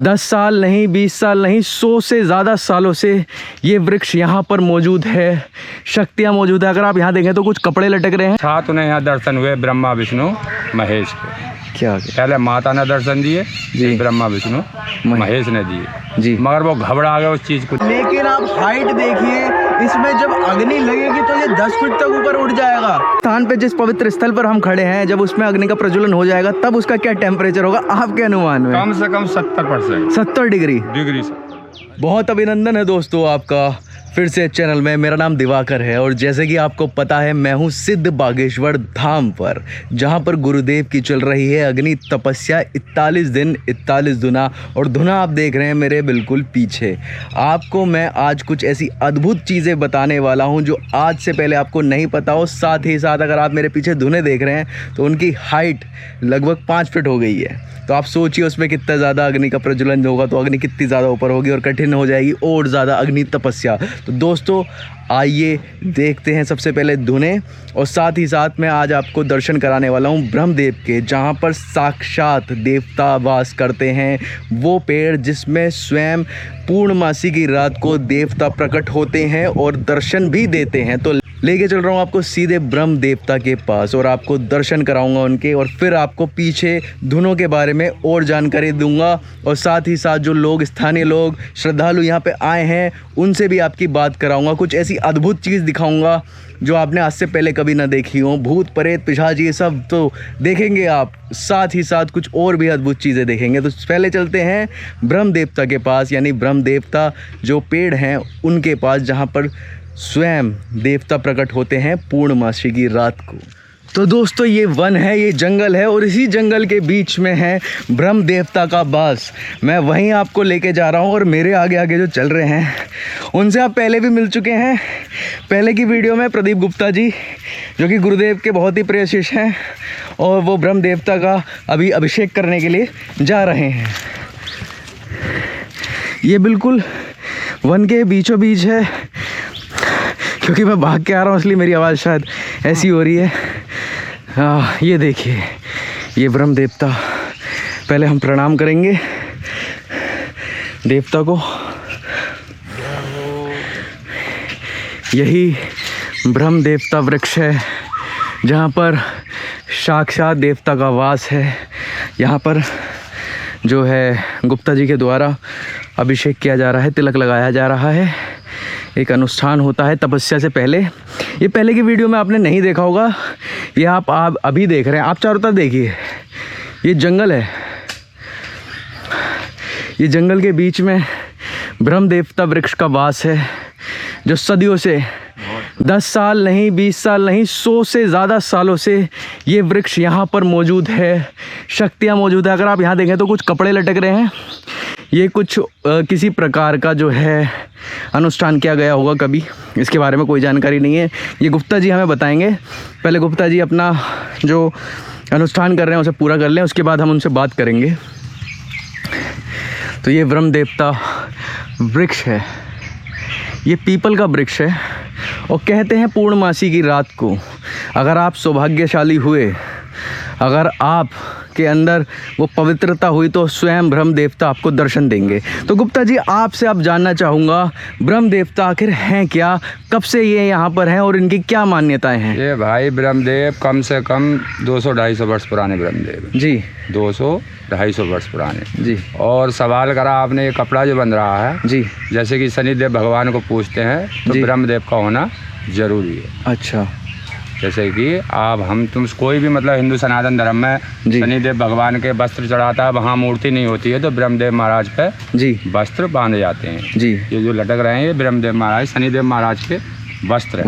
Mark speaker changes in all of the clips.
Speaker 1: 10 साल नहीं, 20 साल नहीं, 100 से ज़्यादा सालों से ये वृक्ष यहाँ पर मौजूद है। शक्तियाँ मौजूद है। अगर आप यहाँ देखें तो कुछ कपड़े लटक रहे हैं।
Speaker 2: साथ उन्हें यहाँ दर्शन हुए ब्रह्मा विष्णु महेश के।
Speaker 1: क्या
Speaker 2: पहले माता ने दर्शन दिए
Speaker 1: जी,
Speaker 2: ब्रह्मा विष्णु महेश ने दिए
Speaker 1: जी,
Speaker 2: मगर वो घबरा गए उस चीज़ को।
Speaker 1: लेकिन आप हाइट देखिए, इसमें जब अग्नि लगेगी तो ये 10 फीट तक ऊपर उठ जाएगा। स्थान पे जिस पवित्र स्थल पर हम खड़े हैं, जब उसमें अग्नि का प्रज्वलन हो जाएगा तब उसका क्या टेम्परेचर होगा आपके अनुमान में?
Speaker 2: कम से कम 70%
Speaker 1: 70 डिग्री।
Speaker 2: से।
Speaker 1: बहुत अभिनंदन है दोस्तों आपका फिर से चैनल में। मेरा नाम दिवाकर है और जैसे कि आपको पता है मैं हूँ सिद्ध बागेश्वर धाम पर, जहाँ पर गुरुदेव की चल रही है अग्नि तपस्या 41 दिन 41 दुना। और धुना आप देख रहे हैं मेरे बिल्कुल पीछे। आपको मैं आज कुछ ऐसी अद्भुत चीज़ें बताने वाला हूँ जो आज से पहले आपको नहीं पता हो। साथ ही साथ अगर आप मेरे पीछे धुने देख रहे हैं तो उनकी हाइट लगभग 5 फीट हो गई है। तो आप सोचिए उसमें कितना ज़्यादा अग्नि का प्रज्वलन होगा तो अग्नि कितनी ज़्यादा ऊपर होगी और कठिन हो जाएगी और ज़्यादा अग्नि तपस्या। तो दोस्तों आइए देखते हैं सबसे पहले धुने, और साथ ही साथ मैं आज आपको दर्शन कराने वाला हूं ब्रह्मदेव के, जहां पर साक्षात देवता वास करते हैं। वो पेड़ जिसमें स्वयं पूर्णमासी की रात को देवता प्रकट होते हैं और दर्शन भी देते हैं। तो लेके चल रहा हूँ आपको सीधे ब्रह्म देवता के पास और आपको दर्शन कराऊंगा उनके, और फिर आपको पीछे धुनों के बारे में और जानकारी दूंगा। और साथ ही साथ जो लोग, स्थानीय लोग, श्रद्धालु यहाँ पे आए हैं उनसे भी आपकी बात कराऊंगा। कुछ ऐसी अद्भुत चीज़ दिखाऊंगा जो आपने आज से पहले कभी ना देखी हो। भूत प्रेत पिशाच ये सब तो देखेंगे आप, साथ ही साथ कुछ और भी अद्भुत चीज़ें देखेंगे। तो पहले चलते हैं ब्रह्म देवता के पास, यानी ब्रह्म देवता जो पेड़ हैं उनके पास, जहाँ पर स्वयं देवता प्रकट होते हैं पूर्णमासी की रात को। तो दोस्तों ये वन है, ये जंगल है, और इसी जंगल के बीच में है ब्रह्म देवता का वास। मैं वहीं आपको लेके जा रहा हूँ, और मेरे आगे आगे जो चल रहे हैं उनसे आप पहले भी मिल चुके हैं। पहले की वीडियो में प्रदीप गुप्ता जी, जो कि गुरुदेव के बहुत ही प्रिय शिष्य हैं, और वो ब्रह्म देवता का अभी अभिषेक करने के लिए जा रहे हैं। ये बिल्कुल वन के बीचों बीच है। क्योंकि मैं भाग के आ रहा हूँ इसलिए मेरी आवाज़ शायद ऐसी हो रही है। ये देखिए ये ब्रह्म देवता। पहले हम प्रणाम करेंगे देवता को। यही ब्रह्म देवता वृक्ष है जहाँ पर साक्षात देवता का वास है। यहाँ पर जो है गुप्ता जी के द्वारा अभिषेक किया जा रहा है, तिलक लगाया जा रहा है। एक अनुष्ठान होता है तपस्या से पहले। ये पहले की वीडियो में आपने नहीं देखा होगा, ये आप अभी देख रहे हैं। आप चारों तरफ देखिए, ये जंगल है। ये जंगल के बीच में ब्रह्म देवता वृक्ष का वास है, जो सदियों से 10 साल नहीं, 20 साल नहीं, 100 से ज़्यादा सालों से ये वृक्ष यहाँ पर मौजूद है। शक्तियाँ मौजूद है। अगर आप यहाँ देखें तो कुछ कपड़े लटक रहे हैं। ये कुछ किसी प्रकार का जो है अनुष्ठान किया गया होगा कभी, इसके बारे में कोई जानकारी नहीं है। ये गुप्ता जी हमें बताएंगे। पहले गुप्ता जी अपना जो अनुष्ठान कर रहे हैं उसे पूरा कर लें, उसके बाद हम उनसे बात करेंगे। तो ये ब्रह्म देवता वृक्ष है, ये पीपल का वृक्ष है, और कहते हैं पूर्णमासी की रात को अगर आप सौभाग्यशाली हुए, अगर आप के अंदर वो पवित्रता हुई, तो स्वयं ब्रह्म देवता आपको दर्शन देंगे। तो गुप्ता जी आपसे आप जानना चाहूँगा, ब्रह्म देवता आखिर हैं क्या, कब से ये यहाँ पर हैं और इनकी क्या मान्यताएं हैं?
Speaker 2: ये भाई ब्रह्मदेव कम से कम 200-250 वर्ष पुराने ब्रह्मदेव
Speaker 1: जी।
Speaker 2: 200-250 वर्ष पुराने
Speaker 1: जी।
Speaker 2: और सवाल करा आपने, ये कपड़ा जो बन रहा है
Speaker 1: जी,
Speaker 2: जैसे कि शनिदेव भगवान को पूजते हैं तो ब्रह्मदेव का होना जरूरी है।
Speaker 1: अच्छा।
Speaker 2: जैसे कि आप तुम कोई भी मतलब हिंदू सनातन धर्म में शनिदेव भगवान के वस्त्र चढ़ाता है, वहाँ मूर्ति नहीं होती है, तो ब्रह्मदेव महाराज पे
Speaker 1: जी
Speaker 2: वस्त्र बांधे जाते हैं।
Speaker 1: जी।
Speaker 2: ये जो लटक रहे हैं ये ब्रह्मदेव महाराज, शनिदेव महाराज के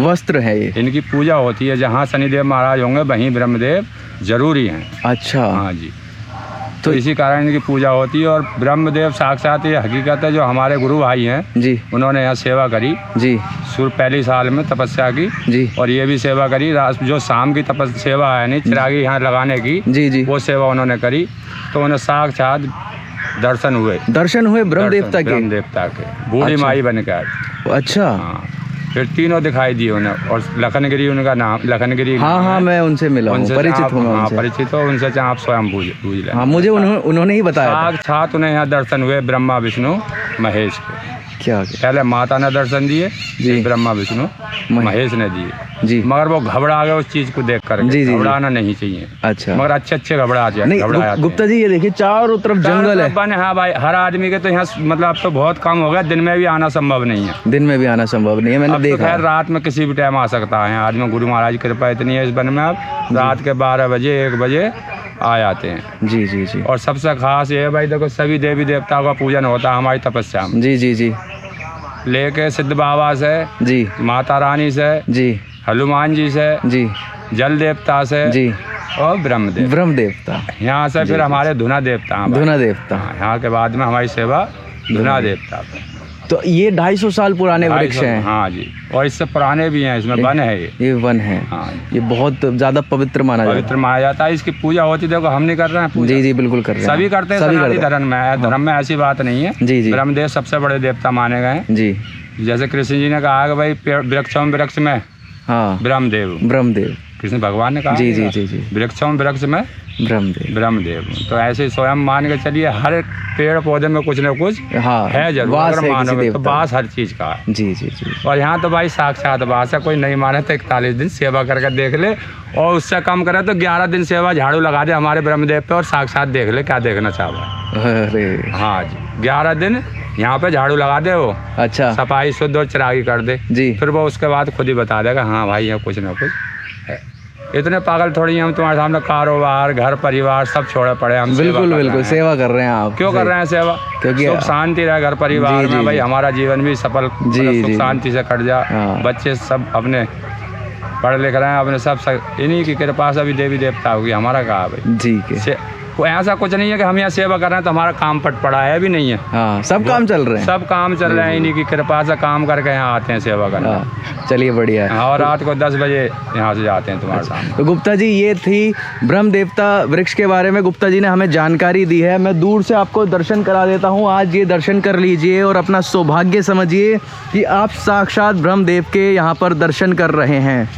Speaker 2: वस्त्र
Speaker 1: है ये।
Speaker 2: इनकी पूजा होती है। जहाँ शनिदेव महाराज होंगे वहीं ब्रह्मदेव जरूरी हैं।
Speaker 1: अच्छा।
Speaker 2: हाँ जी। तो इसी कारण इनकी पूजा होती है। और ब्रह्मदेव साक्षात ये हकीकत है, जो हमारे गुरु भाई हैं जी, उन्होंने यहाँ सेवा करी जी। पहली साल में तपस्या की जी, और ये भी सेवा करी। जो शाम की सेवा है नहीं, चिरागी यहाँ लगाने की जी जी, वो सेवा उन्होंने करी, तो उन्हें साक्षात दर्शन हुए
Speaker 1: ब्रह्म देवता के
Speaker 2: बूढ़ी माई बन के।
Speaker 1: अच्छा।
Speaker 2: हाँ। फिर तीनों दिखाई दिए उन्हें, और लखनगिरी उनका नाम, लखनगिरी।
Speaker 1: हाँ, मैं उनसे मिला हूँ, परिचित हूँ।
Speaker 2: हाँ, परिचित हो उनसे, चाहे आप स्वयं पूछ लें।
Speaker 1: हाँ, मुझे उन्होंने ही बताया।
Speaker 2: साक्षात उन्हें यहाँ दर्शन हुए ब्रह्मा विष्णु महेश के।
Speaker 1: क्या
Speaker 2: पहले माता ने दर्शन दिए जी, ब्रह्मा विष्णु महेश ने दिए जी, मगर वो घबरा गए उस चीज को देख कर। घबराना नहीं चाहिए। अच्छा, मगर अच्छे घबरा जाते।
Speaker 1: गुप्ता जी ये देखिए चारों तरफ जंगल है।
Speaker 2: हाँ भाई, हर आदमी के तो यहाँ मतलब अब तो बहुत कम हो गया, दिन में भी आना संभव नहीं है।
Speaker 1: दिन में भी आना संभव नहीं है, मैंने देखा।
Speaker 2: खैर रात में किसी भी टाइम आ सकता है आदमी, गुरु महाराज की कृपा इतनी है इस वन में। अब रात के 12 बजे 1 बजे आ जाते हैं। जी जी जी। और सबसे खास ये है भाई, देखो सभी देवी देवताओं का पूजन होता है हमारी तपस्या में। जी जी जी। लेके सिद्ध बाबा से जी, माता रानी से जी, हनुमान जी से जी, जल देवता से जी, और ब्रह्म देवता। यहाँ से फिर हमारे धुना देवता। यहाँ के बाद में हमारी सेवा धुना देवता।
Speaker 1: तो ये 250 साल पुराने वृक्ष हैं।
Speaker 2: हाँ जी, और इससे पुराने भी हैं, इसमें वन है। ये
Speaker 1: वन है। हाँ, ये बहुत ज्यादा पवित्र माना
Speaker 2: जाता है। इसकी पूजा होती, देखो हम नहीं कर रहे हैं पूजा।
Speaker 1: जी जी बिल्कुल कर रहे हैं,
Speaker 2: सभी करते हैं। धर्म में ऐसी बात नहीं है। जी जी, ब्रह्मदेव सबसे बड़े देवता माने गए हैं जी। जैसे कृष्ण जी ने कहा कि भाई वृक्ष में हाँ ब्रह्मदेव, कृष्ण भगवान ने कहा जी जी जी जी, वृक्ष में ब्रह्मदेव। तो ऐसे स्वयं मान के चलिए, हर पेड़ पौधे में कुछ न कुछ हाँ, है जरूर। अगर मानोगे तो बास हर चीज का है। जी जी जी। और यहाँ तो भाई साक्षात बास है। कोई नहीं माने तो 41 दिन सेवा करके देख ले, और उससे कम करे तो 11 दिन सेवा झाड़ू लगा दे हमारे ब्रह्मदेव पे, और साक्षात देख ले क्या देखना चाह रहा है। अरे हाँ जी, 11 दिन यहाँ पे झाड़ू लगा दे वो। अच्छा, सफाई शुद्ध और चिरागी कर दे जी, फिर वो उसके बाद खुद ही बता देगा हाँ भाई यहाँ कुछ ना कुछ है। इतने पागल थोड़ी हम तुम्हारे सामने कारोबार घर परिवार सब छोड़े पड़े हम। बिल्कुल सेवा कर रहे हैं आप। क्यों कर रहे हैं सेवा? क्योंकि सुख शांति रहे घर परिवार में भाई, हमारा जीवन भी सफल सुख शांति से कट जा। बच्चे सब अपने पढ़ लिख रहे हैं, अपने सब इन्हीं की कृपा से भी देवी देवता होगी। हमारा कहा भाई जी, ऐसा कुछ नहीं है कि हम यहाँ सेवा कर रहे हैं तो हमारा काम पट पड़ा है, भी नहीं है। हाँ, सब काम चल रहे हैं, सब काम चल रहे हैं। इन्हीं की कृपा से काम करके यहाँ आते हैं सेवा करने। चलिए बढ़िया है। और रात को 10 बजे यहाँ से जाते हैं तुम्हारे सामने।
Speaker 1: तो गुप्ता जी ये थी ब्रह्म देवता वृक्ष के बारे में, गुप्ता जी ने हमें जानकारी दी है। मैं दूर से आपको दर्शन करा देता हूँ, आज ये दर्शन कर लीजिए और अपना सौभाग्य समझिए कि आप साक्षात ब्रह्मदेव के यहाँ पर दर्शन कर रहे हैं।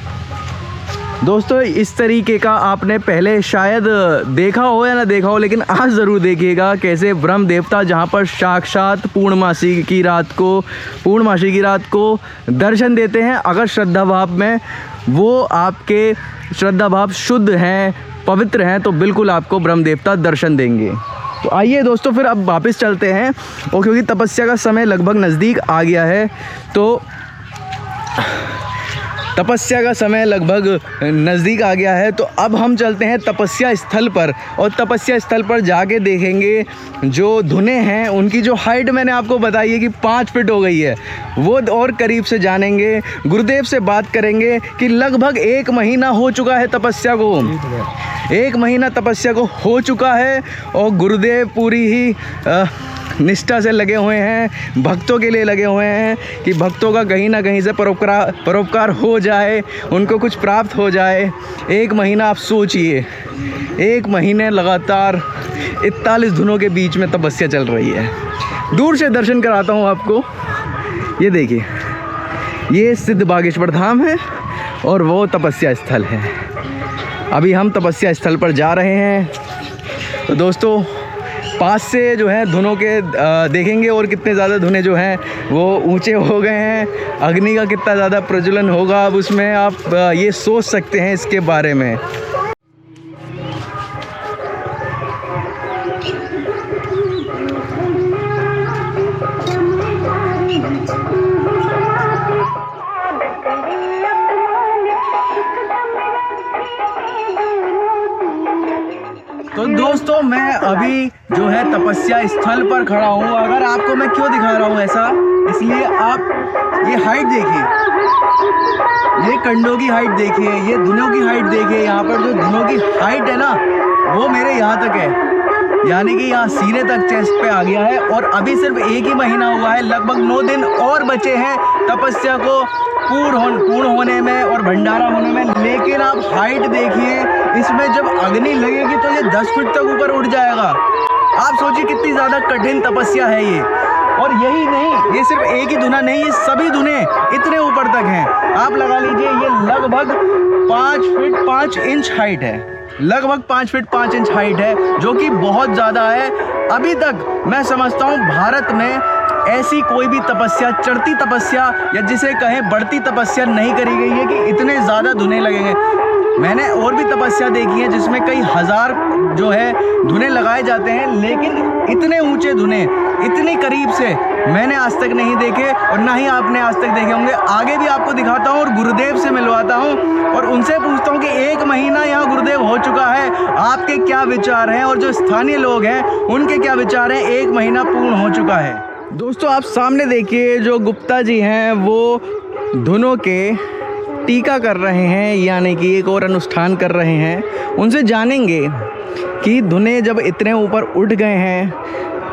Speaker 1: दोस्तों इस तरीके का आपने पहले शायद देखा हो या ना देखा हो, लेकिन आज ज़रूर देखिएगा कैसे ब्रह्म देवता जहाँ पर साक्षात पूर्णमासी की रात को दर्शन देते हैं। अगर श्रद्धा भाव में वो आपके श्रद्धा भाव शुद्ध हैं, पवित्र हैं, तो बिल्कुल आपको ब्रह्म देवता दर्शन देंगे। तो आइए दोस्तों फिर अब वापस चलते हैं, और क्योंकि तपस्या का समय लगभग नज़दीक आ गया है, तो तपस्या का समय लगभग नज़दीक आ गया है, तो अब हम चलते हैं तपस्या स्थल पर, और तपस्या स्थल पर जाके देखेंगे जो धुनें हैं उनकी जो हाइट मैंने आपको बताई है कि 5 फीट हो गई है, वो और करीब से जानेंगे। गुरुदेव से बात करेंगे कि लगभग 1 महीना हो चुका है तपस्या को, 1 महीना तपस्या को हो चुका है, और गुरुदेव पूरी ही निष्ठा से लगे हुए हैं, भक्तों के लिए लगे हुए हैं कि भक्तों का कहीं ना कहीं से परोपकार हो जाए, उनको कुछ प्राप्त हो जाए। 1 महीना आप सोचिए, 1 महीने लगातार 41 धुनों के बीच में तपस्या चल रही है। दूर से दर्शन कराता हूँ आपको। ये देखिए, ये सिद्ध बागेश्वर धाम है और वो तपस्या स्थल है। अभी हम तपस्या स्थल पर जा रहे हैं। तो दोस्तों पास से जो है धुनों के देखेंगे, और कितने ज़्यादा धुने जो हैं वो ऊंचे हो गए हैं। अग्नि का कितना ज़्यादा प्रज्वलन होगा अब उसमें, आप ये सोच सकते हैं इसके बारे में। तो दोस्तों मैं अभी जो है तपस्या स्थल पर खड़ा हूँ। अगर आपको मैं क्यों दिखा रहा हूँ ऐसा, इसलिए आप ये हाइट देखिए, ये कंडों की हाइट देखिए, ये धुनों की हाइट देखिए। यहाँ पर जो धुनों की हाइट है ना, वो मेरे यहाँ तक है, यानी कि यहाँ सीने तक चेस्ट पे आ गया है। और अभी सिर्फ 1 ही महीना हुआ है, लगभग 9 दिन और बचे हैं तपस्या को पूर्ण होने में और भंडारा होने में। लेकिन आप हाइट देखिए, इसमें जब अग्नि लगेगी तो ये 10 फीट तक ऊपर उठ जाएगा। आप सोचिए कितनी ज़्यादा कठिन तपस्या है ये। और यही नहीं, ये सिर्फ एक ही धुना नहीं, ये सभी धुने इतने ऊपर तक हैं। आप लगा लीजिए ये लगभग 5 फीट 5 इंच हाइट है, लगभग 5 फीट 5 इंच हाइट है, जो कि बहुत ज़्यादा है। अभी तक मैं समझता हूँ भारत में ऐसी कोई भी तपस्या, चढ़ती तपस्या या जिसे कहें बढ़ती तपस्या नहीं करी गई है कि इतने ज़्यादा धुने लगेंगे। मैंने और भी तपस्या देखी है जिसमें कई हज़ार जो है धुने लगाए जाते हैं, लेकिन इतने ऊंचे धुने इतनी करीब से मैंने आज तक नहीं देखे और ना ही आपने आज तक देखे होंगे। आगे भी आपको दिखाता हूँ और गुरुदेव से मिलवाता हूँ और उनसे पूछता हूँ कि 1 महीना यहाँ गुरुदेव हो चुका है, आपके क्या विचार हैं, और जो स्थानीय लोग हैं उनके क्या विचार हैं, 1 महीना पूर्ण हो चुका है। दोस्तों आप सामने देखिए, जो गुप्ता जी हैं वो धुनों के टीका कर रहे हैं, यानी कि एक और अनुष्ठान कर रहे हैं। उनसे जानेंगे कि धुने जब इतने ऊपर उठ गए हैं,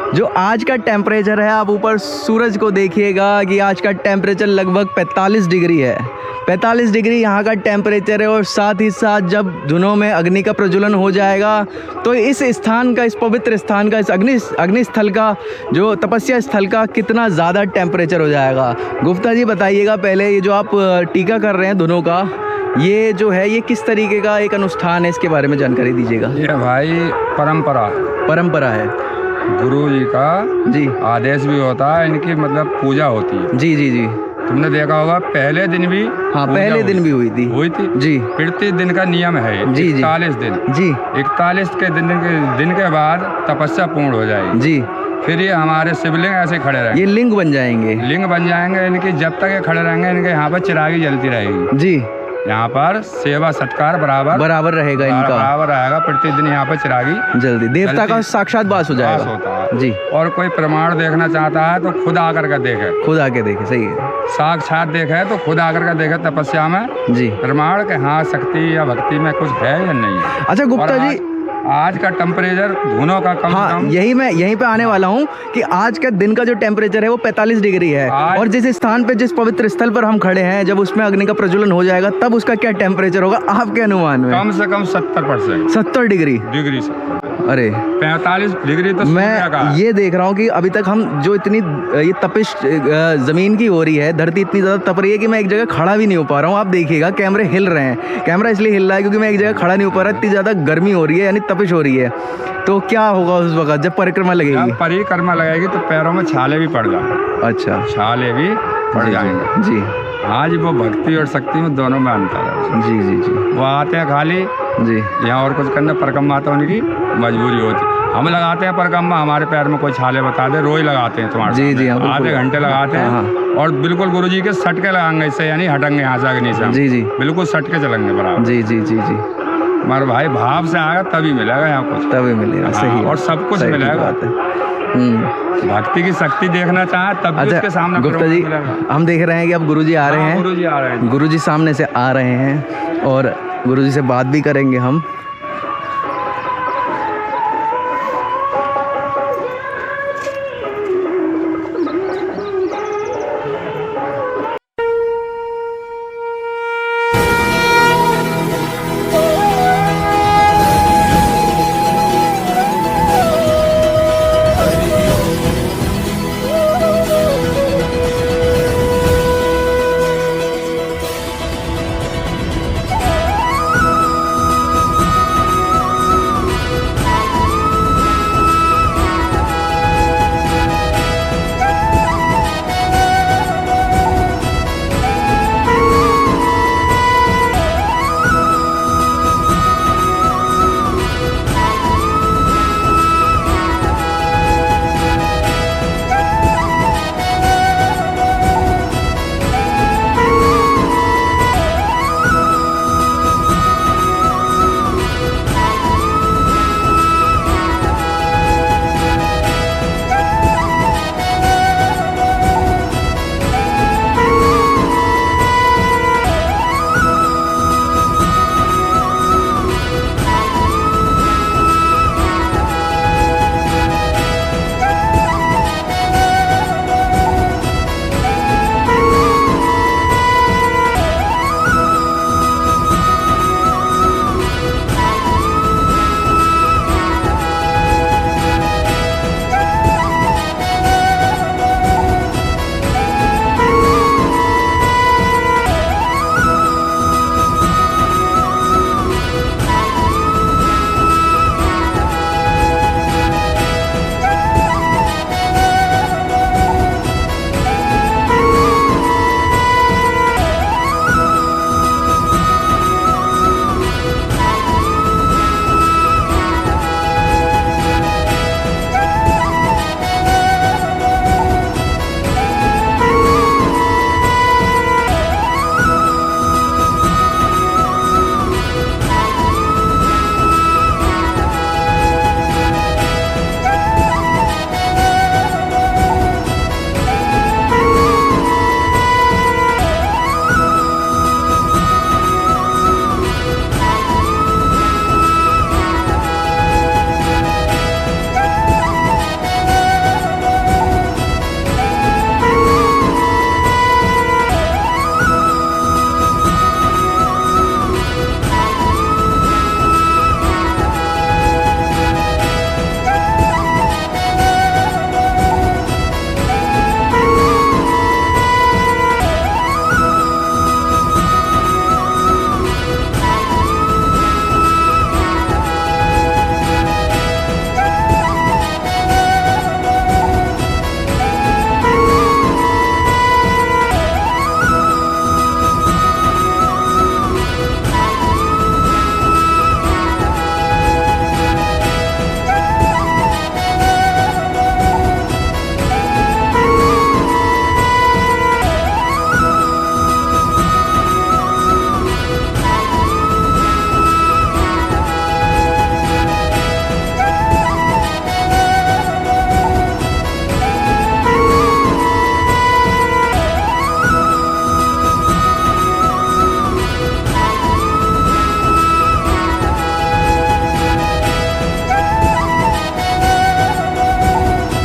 Speaker 1: जो आज का टेम्परेचर है, आप ऊपर सूरज को देखिएगा कि आज का टेम्परेचर लगभग 45 डिग्री है। 45 डिग्री यहाँ का टेम्परेचर है और साथ ही साथ जब धुनों में अग्नि का प्रज्वलन हो जाएगा तो इस स्थान का, इस पवित्र स्थान का, इस अग्नि स्थल का, जो तपस्या स्थल का कितना ज़्यादा टेम्परेचर हो जाएगा। गुप्ता जी बताइएगा पहले, ये जो आप टीका कर रहे हैं धुनों का, ये जो है ये किस तरीके का एक अनुष्ठान है, इसके बारे में जानकारी दीजिएगा।
Speaker 2: ये भाई
Speaker 1: परंपरा है,
Speaker 2: गुरु जी का
Speaker 1: जी
Speaker 2: आदेश भी होता है, इनकी मतलब पूजा होती है।
Speaker 1: जी जी जी,
Speaker 2: तुमने देखा होगा पहले दिन भी,
Speaker 1: हाँ पहले दिन भी हुई थी जी।
Speaker 2: 31 दिन का नियम है
Speaker 1: जी
Speaker 2: 41 दिन
Speaker 1: जी,
Speaker 2: 41 के दिन के बाद तपस्या पूर्ण हो जाएगी
Speaker 1: जी।
Speaker 2: फिर ये हमारे शिवलिंग ऐसे खड़े रहेंगे,
Speaker 1: ये लिंग बन जाएंगे
Speaker 2: इनकी जब तक ये खड़े रहेंगे इनके यहाँ पर चिरागी जलती रहेगी
Speaker 1: जी।
Speaker 2: यहाँ पर सेवा सत्कार
Speaker 1: बराबर रहेगा इनका,
Speaker 2: बराबर रहेगा। प्रतिदिन यहाँ पर चिरागी
Speaker 1: जल्दी देवता का साक्षात वास हो जाएगा
Speaker 2: होता है
Speaker 1: जी।
Speaker 2: और कोई प्रमाण देखना चाहता है तो खुद आकर के देखे,
Speaker 1: खुद आके देखे, सही है,
Speaker 2: साक्षात देखे तो खुद आकर के देखे तपस्या में
Speaker 1: जी,
Speaker 2: प्रमाण के हाँ शक्ति या भक्ति में कुछ है या नहीं है।
Speaker 1: अच्छा गुप्ता जी,
Speaker 2: आज का टेम्परेचर धुनों का कम
Speaker 1: हाँ, यहीं पे आने वाला हूँ कि आज का दिन का जो टेम्परेचर है वो 45 डिग्री है और जिस स्थान पे, जिस पवित्र स्थल पर हम खड़े हैं, जब उसमें अग्नि का प्रज्वलन हो जाएगा तब उसका क्या टेम्परेचर होगा आपके अनुमान में?
Speaker 2: कम से कम 70%।
Speaker 1: 70 डिग्री? अरे
Speaker 2: 45 डिग्री तो
Speaker 1: मैं ये देख रहा हूँ कि अभी तक हम जो इतनी ये तपिश ज़मीन की हो रही है, धरती इतनी ज़्यादा तप रही है कि मैं एक जगह खड़ा भी नहीं हो पा रहा हूँ। आप देखिएगा कैमरे हिल रहे हैं, कैमरा इसलिए हिल रहा है क्योंकि मैं एक जगह खड़ा नहीं हो पा रहा, इतनी ज़्यादा गर्मी हो रही है, यानी तपिश हो रही है। तो क्या होगा उस वक्त जब परिक्रमा लगेगी?
Speaker 2: परिक्रमा लगेगी तो पैरों में छाले भी पड़ जाएंगे।
Speaker 1: अच्छा,
Speaker 2: छाले भी पड़ जाएंगे
Speaker 1: जी।
Speaker 2: आज वो भक्ति और शक्ति में दोनों में अंतर है
Speaker 1: जी जी जी।
Speaker 2: वो आते हैं खाली
Speaker 1: जी,
Speaker 2: यहाँ और कुछ करना, परिक्रमा तो उनकी मजबूरी होती। हम लगाते हैं परिक्रमा, हमारे पैर में कोई छाले बता दे, रोज लगाते हैं तुम्हारे
Speaker 1: जी जी,
Speaker 2: आधे घंटे लगाते हैं और बिल्कुल गुरु जी के सटके लगाएंगे, इससे यानी हटेंगे यहाँ से अग्नि से जी जी, बिल्कुल सटके चलेंगे बराबर जी जी जी जी। हमारे भाई भाव से आएगा तभी मिलेगा यहाँ कुछ,
Speaker 1: तभी मिलेगा, सही
Speaker 2: और सब कुछ मिलेगा। भक्ति की शक्ति देखना चाहे तब भी उसके सामने।
Speaker 1: गुप्ता जी, हम देख रहे हैं कि अब गुरुजी आ रहे हैं,
Speaker 2: गुरुजी आ रहे हैं,
Speaker 1: गुरुजी सामने से आ रहे हैं और गुरुजी से बात भी करेंगे हम।